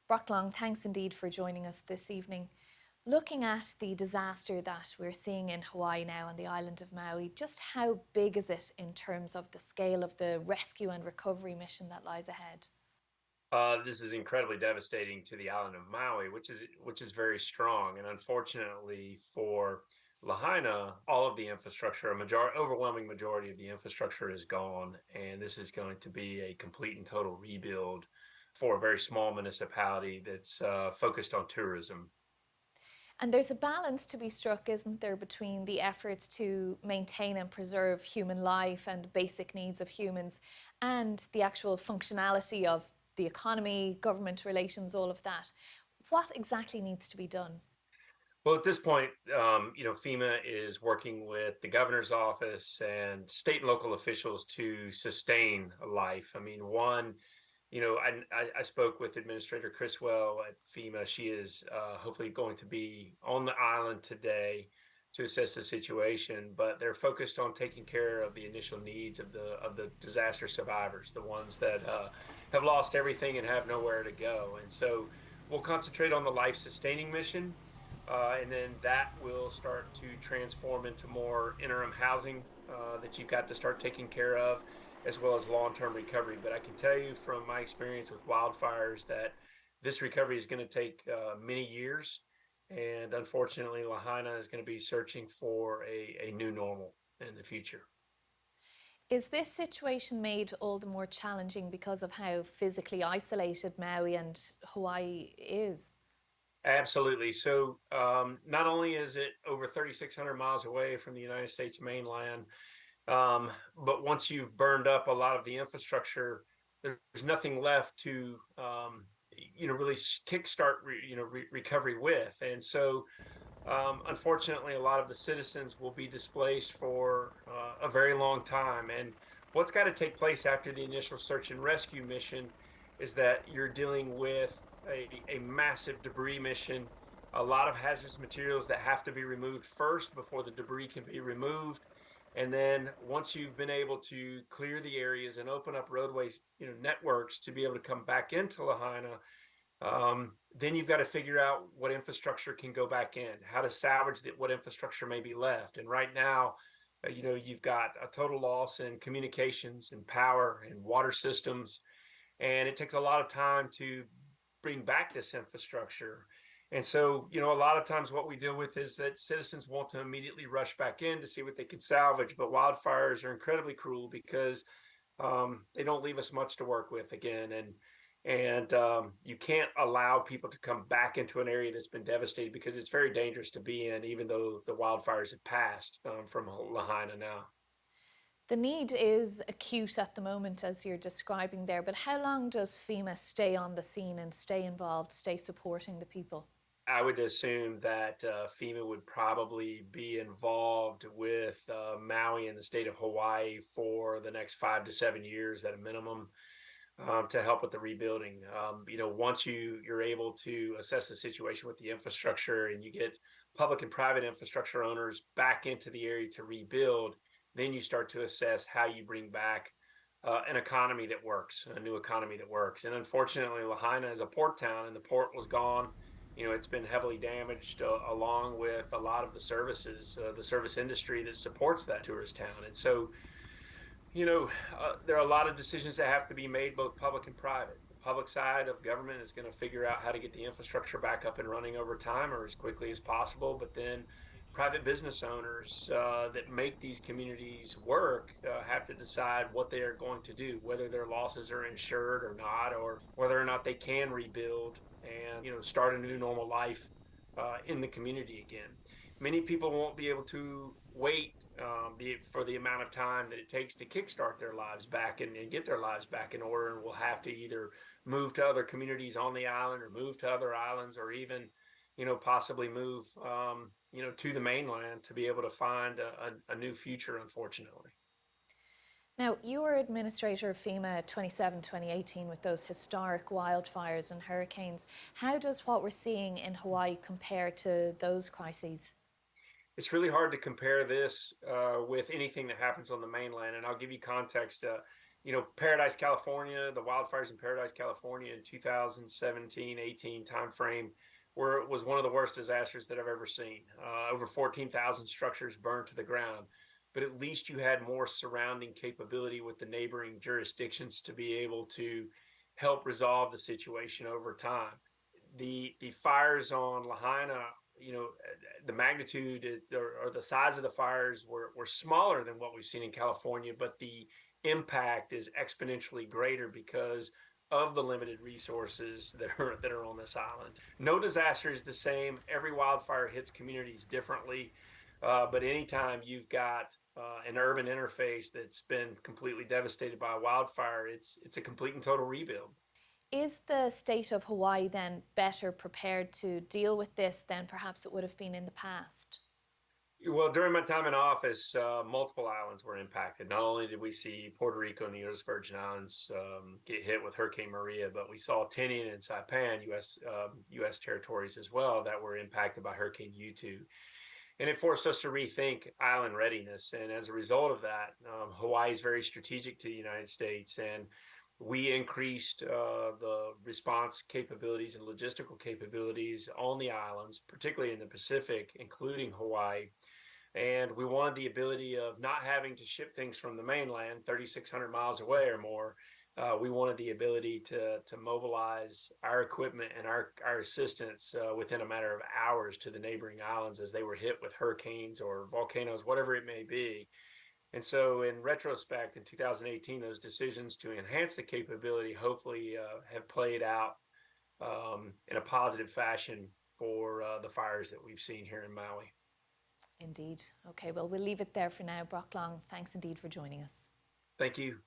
Brock Long, thanks indeed for joining us this evening. Looking at the disaster that we're seeing in Hawaii now on the island of Maui, just how big is it in terms of the scale of the rescue and recovery mission that lies ahead? This is incredibly devastating to the island of Maui, which is very strong. And unfortunately for Lahaina, all of the infrastructure, overwhelming majority of the infrastructure is gone. And this is going to be a complete and total rebuild for a very small municipality that's focused on tourism. And there's a balance to be struck, isn't there, between the efforts to maintain and preserve human life and basic needs of humans and the actual functionality of the economy, government relations, all of that. What exactly needs to be done? Well, at this point, FEMA is working with the governor's office and state and local officials to sustain life. I mean, I spoke with Administrator Criswell at FEMA. She is hopefully going to be on the island today to assess the situation, but they're focused on taking care of the initial needs of the disaster survivors, the ones that have lost everything and have nowhere to go. And so we'll concentrate on the life sustaining mission. And then that will start to transform into more interim housing that you've got to start taking care of, as well as long-term recovery. But I can tell you from my experience with wildfires that this recovery is going to take many years. And unfortunately, Lahaina is going to be searching for a new normal in the future. Is this situation made all the more challenging because of how physically isolated Maui and Hawaii is? Absolutely. So not only is it over 3,600 miles away from the United States mainland, but once you've burned up a lot of the infrastructure, there's nothing left to really kickstart recovery with. And so unfortunately, a lot of the citizens will be displaced for a very long time. And what's got to take place after the initial search and rescue mission is that you're dealing with a massive debris mission, a lot of hazardous materials that have to be removed first before the debris can be removed. And then once you've been able to clear the areas and open up roadways, networks to be able to come back into Lahaina, then you've got to figure out what infrastructure can go back in, how to salvage what infrastructure may be left. And right now, you've got a total loss in communications and power and water systems, and it takes a lot of time to bring back this infrastructure. And so, a lot of times what we deal with is that citizens want to immediately rush back in to see what they can salvage, but wildfires are incredibly cruel because they don't leave us much to work with again. And you can't allow people to come back into an area that's been devastated because it's very dangerous to be in, even though the wildfires have passed from Lahaina now. The need is acute at the moment, as you're describing there, but how long does FEMA stay on the scene and stay involved, stay supporting the people? I would assume that FEMA would probably be involved with Maui and the state of Hawaii for the next 5 to 7 years at a minimum to help with the rebuilding. Once you're able to assess the situation with the infrastructure and you get public and private infrastructure owners back into the area to rebuild, then you start to assess how you bring back an economy that works, a new economy that works. And unfortunately, Lahaina is a port town, and the port was gone. It's been heavily damaged along with a lot of the services, the service industry that supports that tourist town. And so there are a lot of decisions that have to be made, both public and private. The public side of government is going to figure out how to get the infrastructure back up and running over time or as quickly as possible. But then private business owners that make these communities work have to decide what they are going to do, whether their losses are insured or not, or whether or not they can rebuild and start a new normal life in the community again. Many people won't be able to wait for the amount of time that it takes to kickstart their lives back and get their lives back in order, and will have to either move to other communities on the island or move to other islands or even possibly move to the mainland to be able to find a new future, unfortunately. Now, you were administrator of FEMA 2018 with those historic wildfires and hurricanes. How does what we're seeing in Hawaii compare to those crises? It's really hard to compare this with anything that happens on the mainland. And I'll give you context. Paradise, California, the wildfires in Paradise, California in 2017, 18 timeframe was one of the worst disasters that I've ever seen. Over 14,000 structures burned to the ground, but at least you had more surrounding capability with the neighboring jurisdictions to be able to help resolve the situation over time. The fires on Lahaina, the magnitude or the size of the fires were smaller than what we've seen in California, but the impact is exponentially greater because of the limited resources that are on this island. No disaster is the same. Every wildfire hits communities differently, but anytime you've got an urban interface that's been completely devastated by a wildfire, it's a complete and total rebuild. Is the state of Hawaii then better prepared to deal with this than perhaps it would have been in the past? Well, during my time in office, multiple islands were impacted. Not only did we see Puerto Rico and the U.S. Virgin Islands get hit with Hurricane Maria, but we saw Tinian and Saipan, U.S. territories as well, that were impacted by Hurricane U2. And it forced us to rethink island readiness. And as a result of that, Hawaii is very strategic to the United States. And we increased the response capabilities and logistical capabilities on the islands, particularly in the Pacific, including Hawaii. And we wanted the ability of not having to ship things from the mainland 3,600 miles away or more. We wanted the ability to mobilize our equipment and our assistance within a matter of hours to the neighboring islands as they were hit with hurricanes or volcanoes, whatever it may be. And so, in retrospect, in 2018, those decisions to enhance the capability hopefully have played out in a positive fashion for the fires that we've seen here in Maui. Indeed. Okay, well, we'll leave it there for now. Brock Long, thanks indeed for joining us. Thank you.